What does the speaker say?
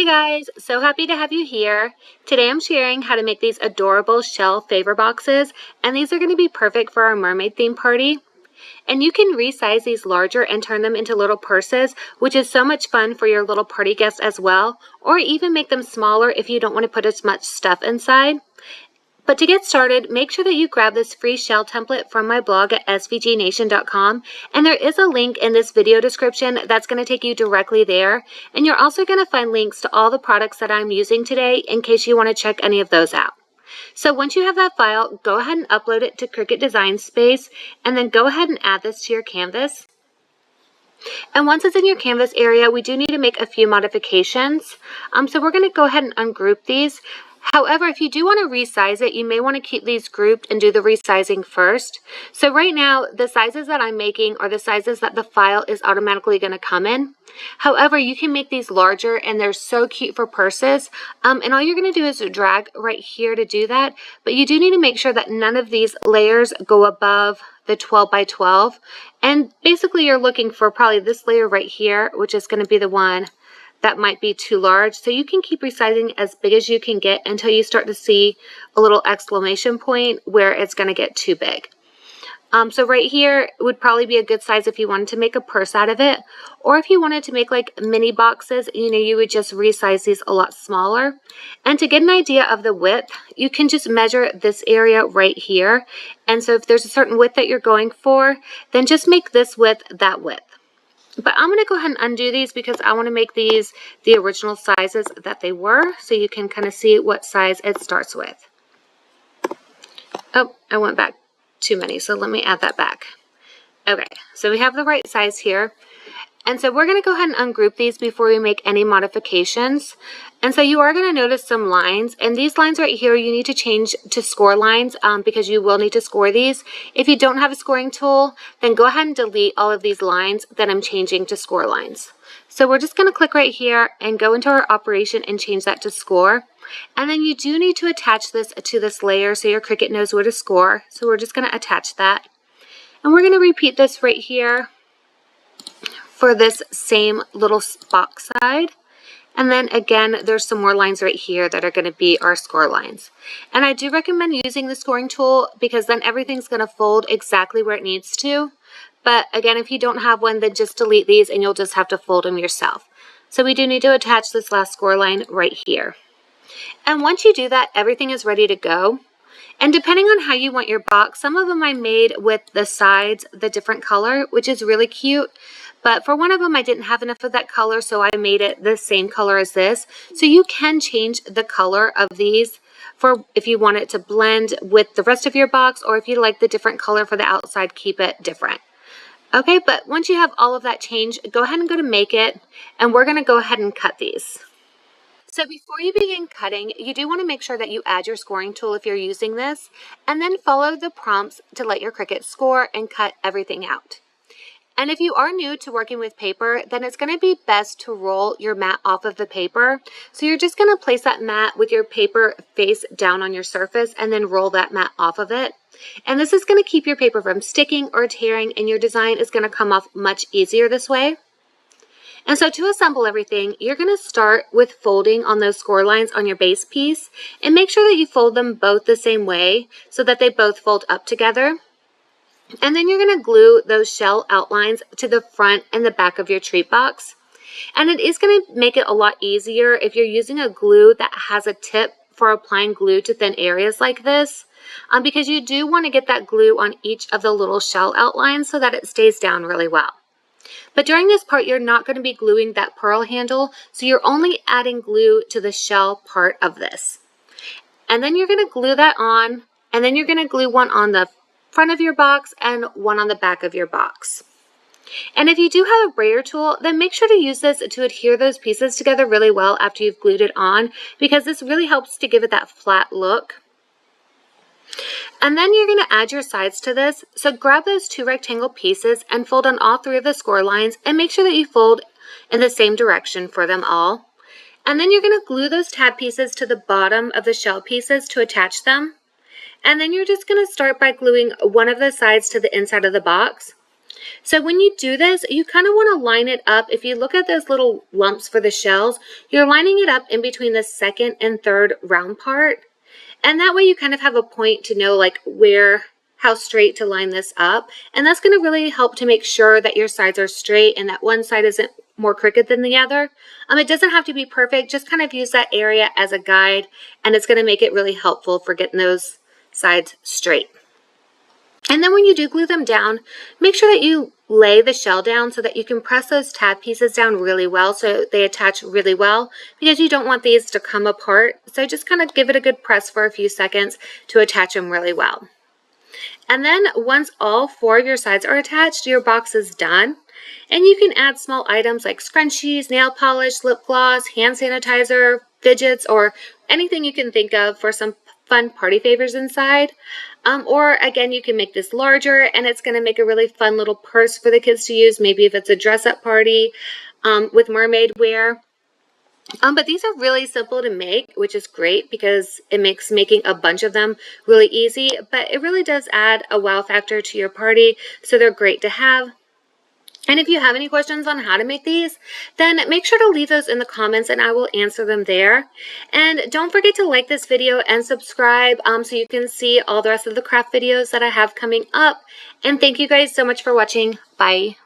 Hey guys, so happy to have you here. Today I'm sharing how to make these adorable shell favor boxes, and these are going to be perfect for our mermaid theme party. And you can resize these larger and turn them into little purses, which is so much fun for your little party guests as well, or even make them smaller if you don't want to put as much stuff inside. But to get started, make sure that you grab this free shell template from my blog at svgnation.com, and there is a link in this video description that's going to take you directly there, and you're also going to find links to all the products that I'm using today in case you want to check any of those out. So once you have that file, go ahead and upload it to Cricut Design Space, and then go ahead and add this to your canvas. And once it's in your canvas area, we do need to make a few modifications. So we're going to go ahead and ungroup these. However, if you do want to resize it, you may want to keep these grouped and do the resizing first. So right now, the sizes that I'm making are the sizes that the file is automatically going to come in. However, you can make these larger, and they're so cute for purses. And all you're going to do is drag right here to do that. But you do need to make sure that none of these layers go above the 12 by 12. And basically, you're looking for probably this layer right here, which is going to be the one that might be too large. So you can keep resizing as big as you can get until you start to see a little exclamation point where it's going to get too big. So right here would probably be a good size if you wanted to make a purse out of it, or if you wanted to make like mini boxes, you would just resize these a lot smaller. And to get an idea of the width, you can just measure this area right here. And so if there's a certain width that you're going for, then just make this width that width. But I'm going to go ahead and undo these because I want to make these the original sizes that they were, so you can kind of see what size it starts with. Oh, I went back too many, so let me add that back. Okay, so we have the right size here. And so we're going to go ahead and ungroup these before we make any modifications. And so you are going to notice some lines, and these lines right here you need to change to score lines because you will need to score these. If you don't have a scoring tool, then go ahead and delete all of these lines that I'm changing to score lines. So we're just going to click right here and go into our operation and change that to score. And then you do need to attach this to this layer so your Cricut knows where to score. So we're just going to attach that. And we're going to repeat this right here for this same little box side. And then again, there's some more lines right here that are going to be our score lines. And I do recommend using the scoring tool because then everything's going to fold exactly where it needs to. But again, if you don't have one, then just delete these and you'll just have to fold them yourself. So we do need to attach this last score line right here. And once you do that, everything is ready to go. And depending on how you want your box, some of them I made with the sides the different color, which is really cute. But for one of them, I didn't have enough of that color, so I made it the same color as this. So you can change the color of these for if you want it to blend with the rest of your box, or if you like the different color for the outside, keep it different. Okay, but once you have all of that changed, go ahead and go to Make It, and we're going to go ahead and cut these. So before you begin cutting, you do want to make sure that you add your scoring tool if you're using this, and then follow the prompts to let your Cricut score and cut everything out. And if you are new to working with paper, then it's going to be best to roll your mat off of the paper. So you're just going to place that mat with your paper face down on your surface and then roll that mat off of it. And this is going to keep your paper from sticking or tearing, and your design is going to come off much easier this way. And so to assemble everything, you're going to start with folding on those score lines on your base piece, and make sure that you fold them both the same way so that they both fold up together. And then you're going to glue those shell outlines to the front and the back of your treat box. And it is going to make it a lot easier if you're using a glue that has a tip for applying glue to thin areas like this, because you do want to get that glue on each of the little shell outlines so that it stays down really well. But during this part, you're not going to be gluing that pearl handle, so you're only adding glue to the shell part of this. And then you're going to glue that on, and then you're going to glue one on the front of your box and one on the back of your box. And if you do have a brayer tool, then make sure to use this to adhere those pieces together really well after you've glued it on, because this really helps to give it that flat look. And then you're going to add your sides to this. So grab those two rectangle pieces and fold on all three of the score lines, and make sure that you fold in the same direction for them all. And then you're going to glue those tab pieces to the bottom of the shell pieces to attach them. And then you're just going to start by gluing one of the sides to the inside of the box. So when you do this, you kind of want to line it up. If you look at those little lumps for the shells, you're lining it up in between the second and third round part. And that way you kind of have a point to know like how straight to line this up. And that's going to really help to make sure that your sides are straight and that one side isn't more crooked than the other. It doesn't have to be perfect. Just kind of use that area as a guide, and it's going to make it really helpful for getting those sides straight. And then when you do glue them down, make sure that you lay the shell down so that you can press those tab pieces down really well so they attach really well, because you don't want these to come apart. So just kind of give it a good press for a few seconds to attach them really well. And then once all 4 of your sides are attached, your box is done. And you can add small items like scrunchies, nail polish, lip gloss, hand sanitizer, fidgets, or anything you can think of for some fun party favors inside. Or again, you can make this larger and it's going to make a really fun little purse for the kids to use, maybe if it's a dress-up party with mermaid wear. But these are really simple to make, which is great because it makes making a bunch of them really easy, but it really does add a wow factor to your party, so they're great to have. And if you have any questions on how to make these, then make sure to leave those in the comments and I will answer them there. And don't forget to like this video and subscribe so you can see all the rest of the craft videos that I have coming up. And thank you guys so much for watching. Bye.